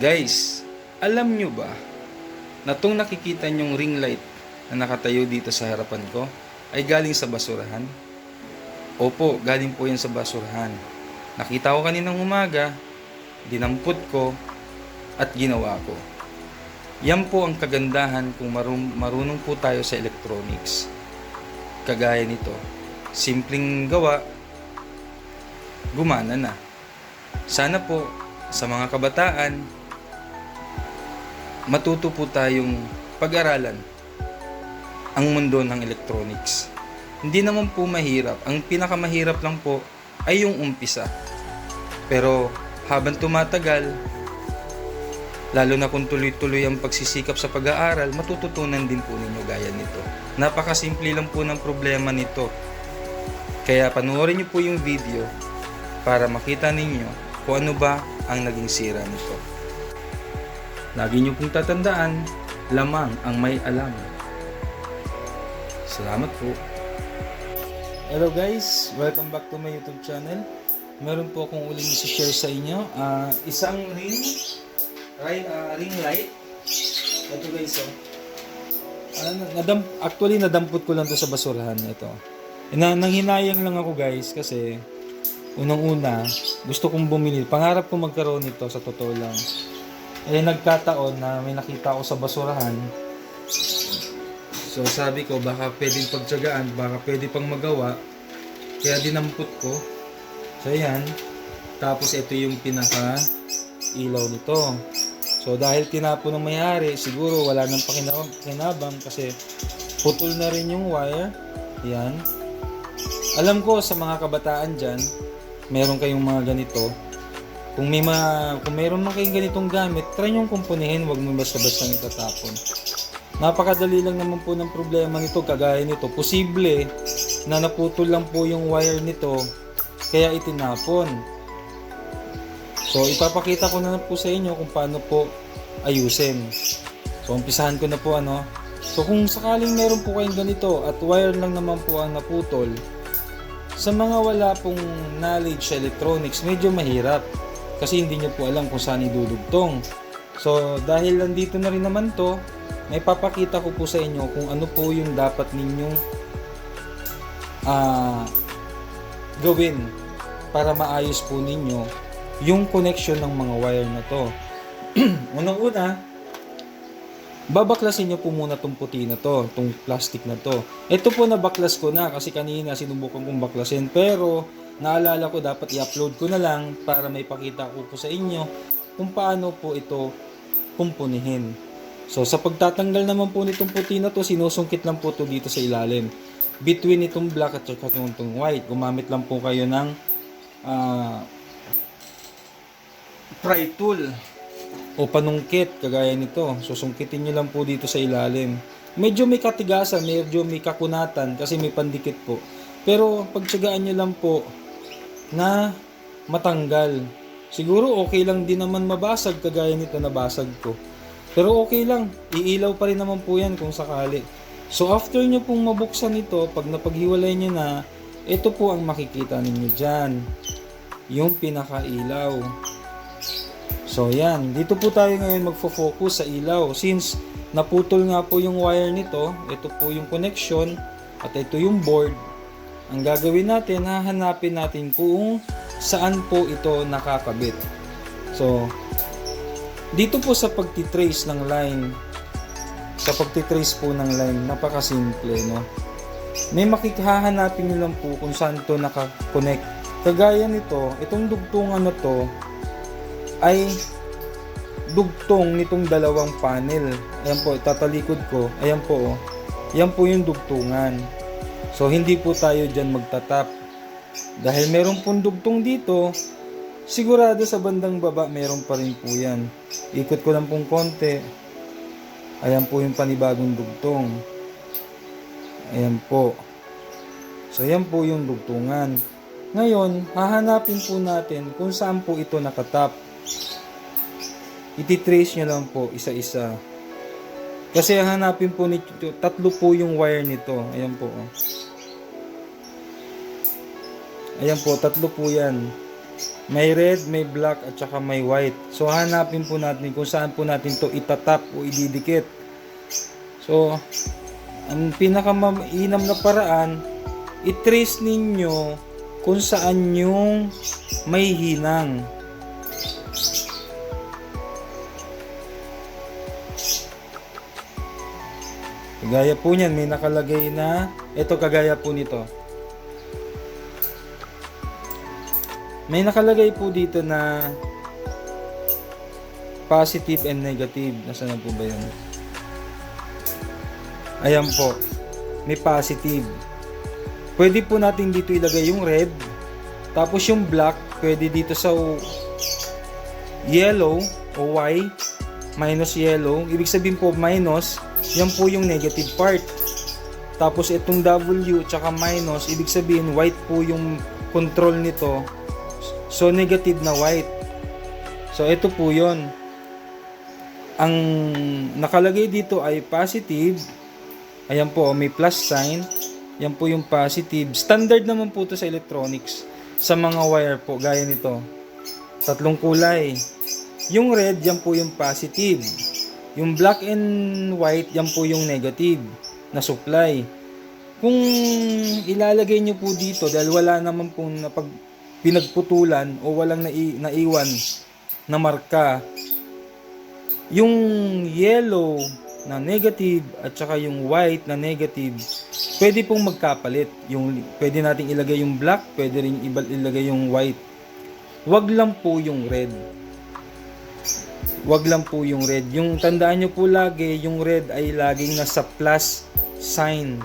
Guys, alam nyo ba na itong nakikita nyong ring light na nakatayo dito sa harapan ko ay galing sa basurahan? Opo, galing po yan sa basurahan. Nakita ko kaninang umaga, dinampot ko at ginawa ko. Yan po ang kagandahan kung marunong po tayo sa electronics. Kagaya nito, simpleng gawa, gumana na. Sana po sa mga kabataan, matuto po tayong pag-aralan ang mundo ng electronics. Hindi naman po mahirap. Ang pinakamahirap lang po ay yung umpisa. Pero habang tumatagal, lalo na kung tuloy-tuloy ang pagsisikap sa pag-aaral, matututunan din po ninyo gaya nito. Napakasimple lang po ng problema nito. Kaya panoorin niyo po yung video para makita ninyo kung ano ba ang naging sira nito. Lagi niyo pong tatandaan, lamang ang may alam. Salamat po. Hello guys, welcome back to my YouTube channel. Meron po akong uling i-share sa inyo. Isang ring light. Ito guys, actually nadampot ko lang to sa basurahan ito. Nanghinayang lang ako guys kasi unang-una gusto kong bumili. Pangarap ko magkaroon nito sa totoo lang. Nagkataon na may nakita ako sa basurahan. So sabi ko baka pwedeng pagtiyagaan, baka pwede pang magawa. Kaya dinampot ko. So ayan. Tapos ito yung pinaka ilaw nito. So dahil tinapon ng may-ari, siguro wala nang pakinabang kasi putol na rin yung wire. Ayan. Alam ko sa mga kabataan dyan, meron kayong mga ganito. Kung meron man kayong ganitong gamit, try nyo kumpunihin, wag mo basta-basta itatapon. Napakadali lang naman po ng problema nito, kagaya nito. Posible na naputol lang po yung wire nito, kaya itinapon. So ipapakita ko na po sa inyo kung paano po ayusin. So umpisahan ko na po So kung sakaling meron po kayong ganito at wire lang naman po ang naputol, sa mga wala pong knowledge sa electronics, medyo mahirap. Kasi hindi nyo po alam kung saan idudugtong. So dahil nandito na rin naman to, may papakita ko po sa inyo kung ano po yung dapat ninyong gawin para maayos po ninyo yung connection ng mga wire na to. Unang-una, babaklasin nyo po muna itong puti na to, itong plastic na to. Ito po nabaklas ko na kasi kanina sinubukan kong baklasin, pero naalala ko dapat i-upload ko na lang para may pakita ko po sa inyo kung paano po ito kumpunihin. So sa pagtatanggal naman po nitong puti na to, sinusungkit lang po to dito sa ilalim. Between itong black at saka itong white, gumamit lang po kayo ng pry tool o panungkit kagaya nito. Susungkitin nyo lang po dito sa ilalim. Medyo may katigasan, medyo may kakunatan kasi may pandikit po. Pero pagtsagaan nyo lang po na matanggal. Siguro okay lang din naman mabasag kagaya nito, nabasag ko. Pero okay lang, iilaw pa rin naman po yan kung sakali. So after nyo pong mabuksan ito, pag napaghiwalay nyo na, ito po ang makikita ninyo dyan. Yung pinakailaw. So yan, dito po tayo ngayon magfo-focus sa ilaw. Since naputol nga po yung wire nito, ito po yung connection, at ito yung board. Ang gagawin natin, hahanapin natin kung saan po ito nakakabit. So, dito po sa pagtitrace ng line, napakasimple, no? May makikahanapin nyo lang po kung saan ito nakakonect. Kagaya nito, itong dugtungan na to ay dugtong nitong dalawang panel. Ayan po, tatalikod ko. Ayan po, oh. Yan po yung dugtungan. So, hindi po tayo dyan magtatap. Dahil meron pong dugtong dito, sigurado sa bandang baba meron pa rin po yan. Ikot ko lang pong konti. Ayan po yung panibagong dugtong. Ayan po. So ayan po yung dugtungan. Ngayon, hahanapin po natin kung saan po ito nakatap. Ititrace nyo lang po isa-isa. Kasi hahanapin po nito, tatlo po yung wire nito. Ayan po. Ayan po, tatlo po yan. May red, may black, at saka may white. So, hanapin po natin kung saan po natin to itatap o ididikit. So, ang pinakamainam na paraan, i-trace ninyo kung saan yung may hinang. Kagaya po niyan, may nakalagay na, ito kagaya po nito. May nakalagay po dito na positive and negative. Nasaan na po ba yun? Ayan po. May positive. Pwede po natin dito ilagay yung red. Tapos yung black, pwede dito sa yellow o Y. Minus yellow. Ibig sabihin po minus, yan po yung negative part. Tapos itong W tsaka minus, ibig sabihin white po yung control nito. So, negative na white. So, ito po yun. Ang nakalagay dito ay positive. Ayan po, may plus sign. Yan po yung positive. Standard naman po ito sa electronics. Sa mga wire po, gaya nito. 3 kulay. Yung red, yan po yung positive. Yung black and white, yan po yung negative na supply. Kung ilalagay nyo po dito, dahil wala naman pong pinagputulan o walang naiwan na marka, yung yellow na negative at saka yung white na negative, pwede pong magkapalit. Pwede nating ilagay yung black, pwede rin ilagay yung white. Wag lang po yung red. Wag lang po yung red. Yung tandaan nyo po lagi, yung red ay laging nasa plus sign.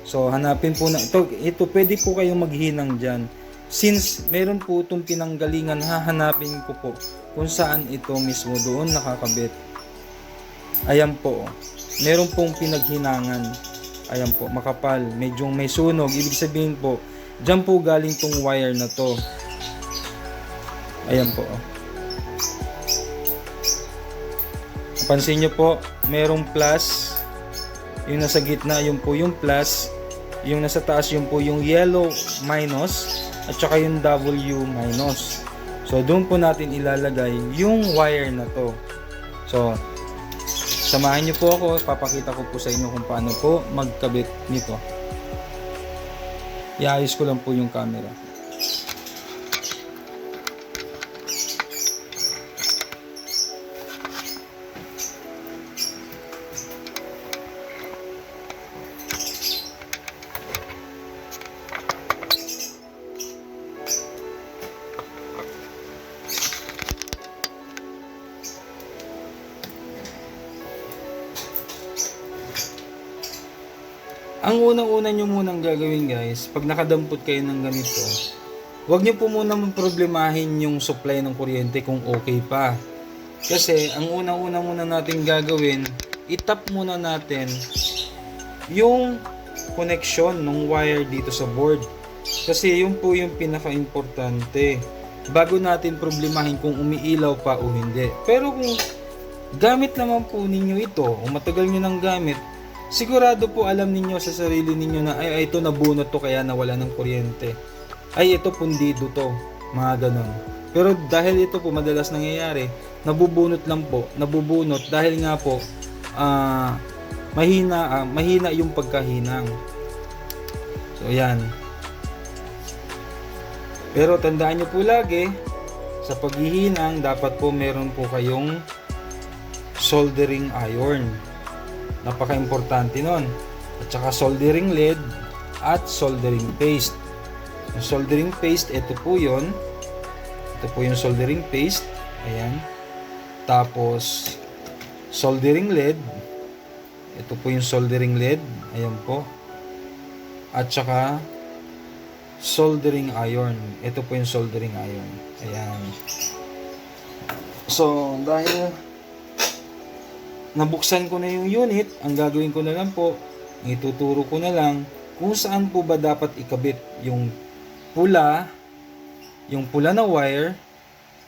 So hanapin po na ito pwede po kayong maghinang dyan. Since meron po itong pinanggalingan, hahanapin ko po kung saan ito mismo doon nakakabit. Ayan po. Meron pong pinaghinangan. Ayan po, makapal. Medyo may sunog. Ibig sabihin po, dyan po galing tong wire na to. Ayan po. Pansin nyo po, merong plus. Yung nasa gitna, yun po yung plus. Yung nasa taas, yun po yung yellow minus. At saka yung W minus. So, doon po natin ilalagay yung wire na to. So, samahan nyo po ako. Papakita ko po sa inyo kung paano po magkabit nito. Iayos ko lang po yung camera. Ang unang-una nyo munang gagawin guys, pag nakadampot kayo ng ganito, huwag nyo po muna problemahin yung supply ng kuryente kung okay pa. Kasi ang unang-una muna natin gagawin, itap muna natin yung connection ng wire dito sa board. Kasi yun po yung pinaka-importante. Bago natin problemahin kung umiilaw pa o hindi. Pero kung gamit naman po ninyo ito, o matagal nyo nang gamit, sigurado po alam ninyo sa sarili ninyo na ay ito nabunot to kaya nawala ng kuryente. Ay ito pundido to, mga ganon. Pero dahil ito po madalas nangyayari, nabubunot lang po, nabubunot dahil nga po mahina yung pagkahinang. So yan. Pero tandaan nyo po lagi, sa paghihinang dapat po meron po kayong soldering iron. Napaka-importante nun. At saka soldering lead at soldering paste. Yung soldering paste, ito po yun. Ito po yung soldering paste. Ayan. Tapos, soldering lead. Ito po yung soldering lead. Ayan po. At saka, soldering iron. Ito po yung soldering iron. Ayan. So, dahil nabuksan ko na yung unit, ang gagawin ko na lang po, ituturo ko na lang kung saan po ba dapat ikabit yung pula na wire,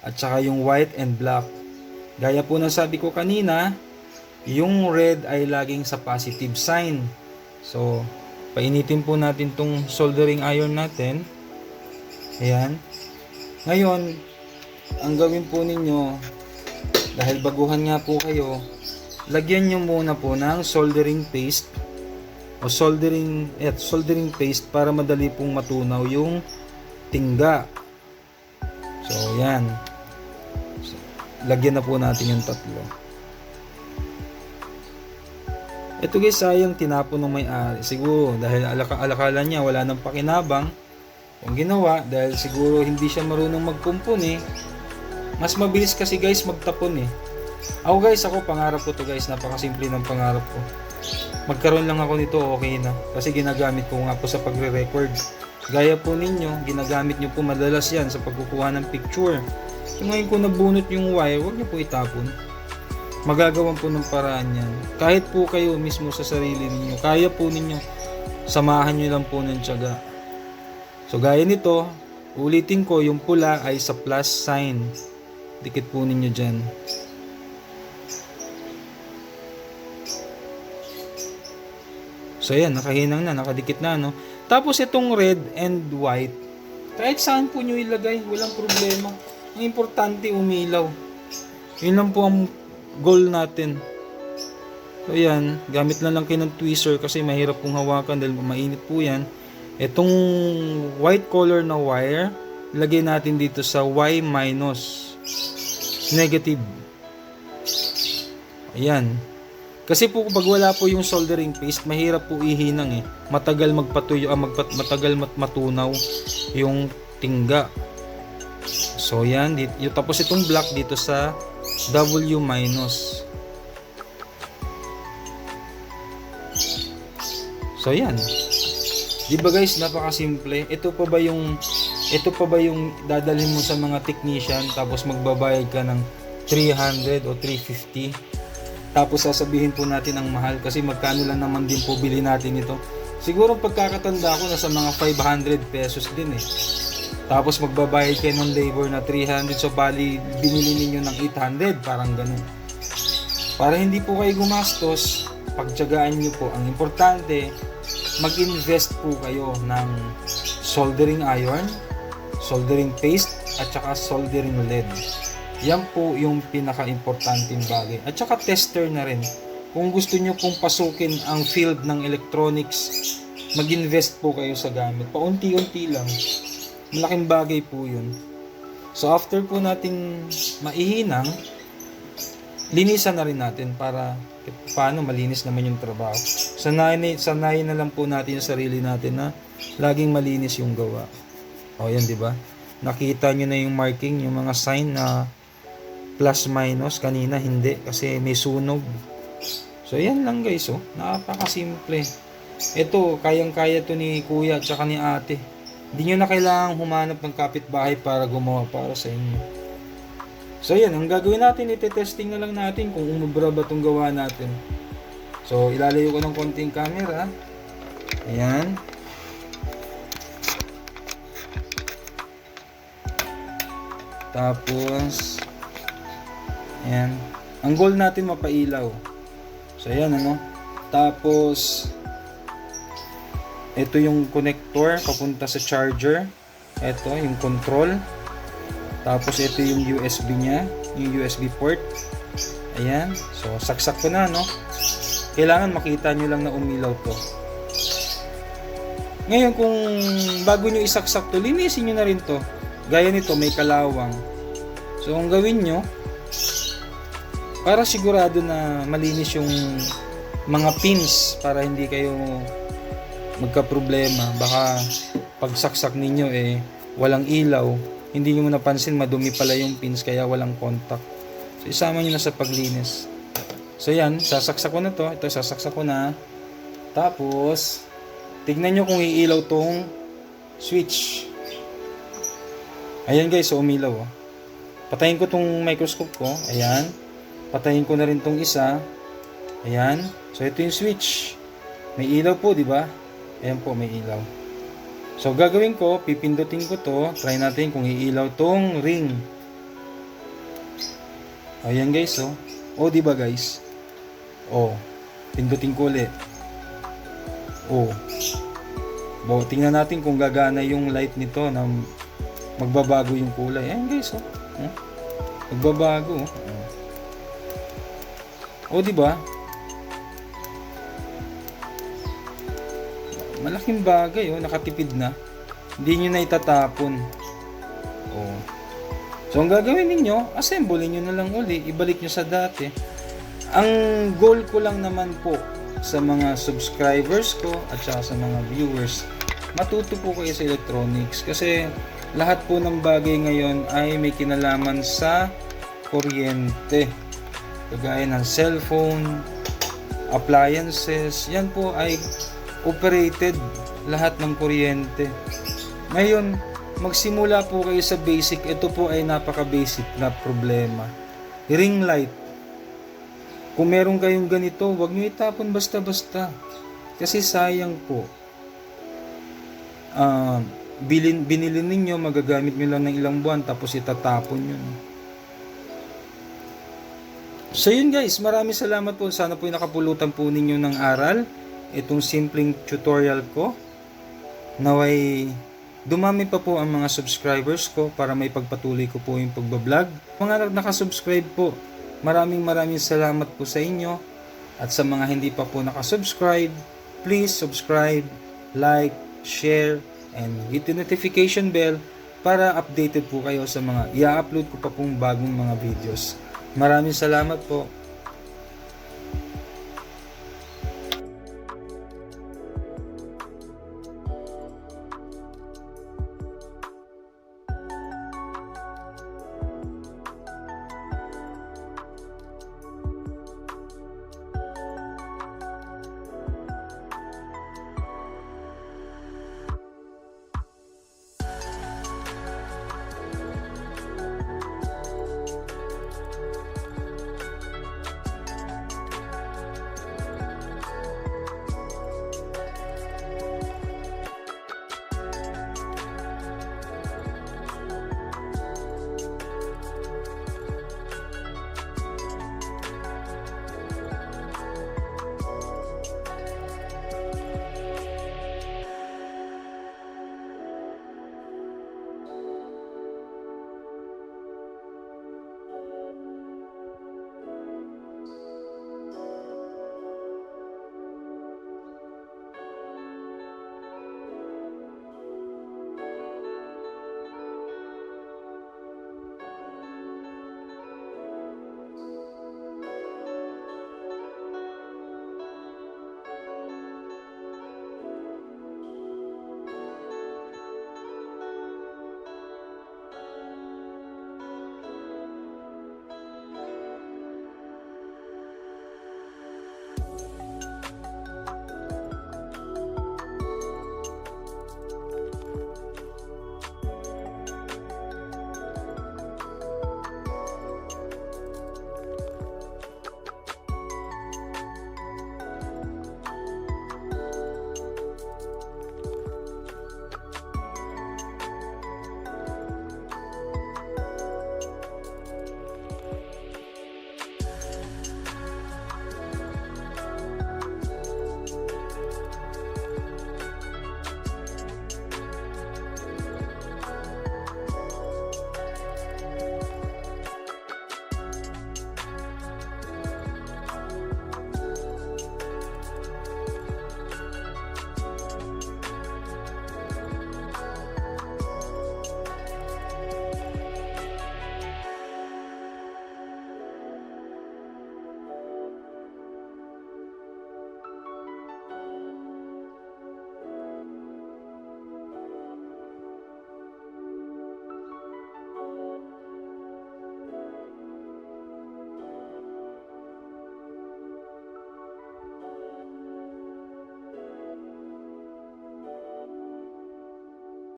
at saka yung white and black. Gaya po ng sabi ko kanina, yung red ay laging sa positive sign. So, painitin po natin tong soldering iron natin. Ayan. Ngayon, ang gawin po ninyo, dahil baguhan nga po kayo, lagyan nyo muna po ng soldering paste o soldering paste para madali pong matunaw yung tingga. So yan, so, lagyan na po natin yung tatlo. Ito guys, sayang tinapon ng may-ari siguro dahil alakala niya wala nang pakinabang kung ginawa, dahil siguro hindi siya marunong magkumpon eh. Mas mabilis kasi guys magtapon eh. Ako pangarap ko to guys, napakasimple ng pangarap ko. Magkaroon lang ako nito, okay na. Kasi ginagamit ko nga po sa pagre-record. Gaya po ninyo, ginagamit nyo po madalas yan sa pagkukuha ng picture. So ngayon kung nabunot yung wire, huwag nyo po itapon. Magagawan po ng paraan yan. Kahit po kayo mismo sa sarili ninyo, kaya po ninyo, samahan nyo lang po ng tiyaga. So gaya nito, ulitin ko, yung pula ay sa plus sign. Dikit po ninyo dyan. So yan, nakahinang na, nakadikit na, no? Tapos itong red and white, kahit saan po nyo ilagay, walang problema. Ang importante, umilaw. Yun lang po ang goal natin. So yan, gamit na lang kayo ng tweezer kasi mahirap pong hawakan dahil mainit po yan. Itong white color na wire, lagay natin dito sa Y minus, negative. Ayan. Kasi po pag wala po yung soldering paste, mahirap po ihinang eh. Matagal magpatuyo, matagal matunaw yung tingga. So yan, tapos itong black dito sa W minus. So yan. Di ba guys, napakasimple. Ito pa ba yung dadalhin mo sa mga technician tapos magbabayad ka ng 300 o 350? Tapos sasabihin po natin ang mahal kasi magkano lang naman din po bili natin ito. Siguro pagkakatanda ko nasa mga 500 pesos din eh. Tapos magbabayad kayo ng labor na 300, so bali binili niyo ng 800, parang ganun. Para hindi po kayo gumastos, pagtiyagaan niyo po. Ang importante, mag-invest po kayo ng soldering iron, soldering paste, at saka soldering lead. Yan po yung pinaka-importanting bagay. At saka tester na rin. Kung gusto nyo pong pasukin ang field ng electronics, mag-invest po kayo sa gamit. Paunti-unti lang. Malaking bagay po yun. So after po nating maihinang, linisan na rin natin para paano malinis naman yung trabaho. Sanayin na lang po natin yung sarili natin na laging malinis yung gawa. O yan, di ba? Nakita nyo na yung marking, yung mga sign na plus minus. Kanina hindi kasi may sunog. So yan lang guys, oh. Napakasimple. Ito, kayang-kaya to ni kuya at saka ni ate. Hindi nyo na kailangang humanap ng kapitbahay para gumawa para sa inyo. So yan, ang gagawin natin, iti-testing na lang natin kung umubra ba itong gawa natin. So ilalayo ko ng konting camera. Ayan. Tapos ayan. Ang goal natin mapailaw. So ayan, ano. Tapos ito yung connector papunta sa charger. Ito yung control. Tapos ito yung USB niya, yung USB port. Ayan. So saksak ko na, no. Kailangan makita nyo lang na umilaw to. Ngayon kung bago nyo isaksak to, linisin nyo na rin to. Gaya nito, may kalawang. So ang gawin nyo, para sigurado na malinis yung mga pins, para hindi kayo magka-problema. Baka pagsaksak ninyo walang ilaw, hindi nyo napansin madumi pala yung pins kaya walang contact. So isama nyo na sa paglinis. So yan, sasaksak ko na to. Ito, sasaksak ko na. Tapos tignan nyo kung iilaw tong switch. Ayan guys, so umilaw. Oh. Patayin ko tong microscope ko. Ayan. Patayin ko na rin tong isa. Ayan. So ito yung switch. May ilaw po, di ba? Ayan po, may ilaw. So gagawin ko, pipindutin ko to. Try natin kung iilaw tong ring. Ayan guys, oh. Oh, di ba guys? Oh. Pindutin ko ulit. Oh. Tingnan natin kung gagana yung light nito na magbabago yung kulay. Ayan guys, oh. Oh, nagbabago. O, di ba? Malaking bagay, oh, nakatipid na. Hindi nyo na itatapon. Oh. So, ang gagawin ninyo, assemble nyo na lang uli, ibalik nyo sa dati. Ang goal ko lang naman po sa mga subscribers ko at saka sa mga viewers, matuto po kayo sa electronics kasi lahat po ng bagay ngayon ay may kinalaman sa kuryente. Kagaya ng cellphone, appliances, yan po ay operated lahat ng kuryente. Ngayon, magsimula po kayo sa basic. Ito po ay napaka-basic na problema. Ring light. Kung meron kayong ganito, huwag nyo itapon basta-basta. Kasi sayang po. Binili ninyo, magagamit nyo lang ng ilang buwan, tapos itatapon yun. So yun guys, maraming salamat po. Sana po nakapulutan po ninyo ng aral itong simpleng tutorial ko. Naway dumami pa po ang mga subscribers ko para may pagpatuloy ko po yung pagbablog. Mga nakasubscribe po, maraming salamat po sa inyo. At sa mga hindi pa po nakasubscribe, please subscribe, like, share, and hit the notification bell para updated po kayo sa mga i-upload ko pa pong bagong mga videos. Maraming salamat po.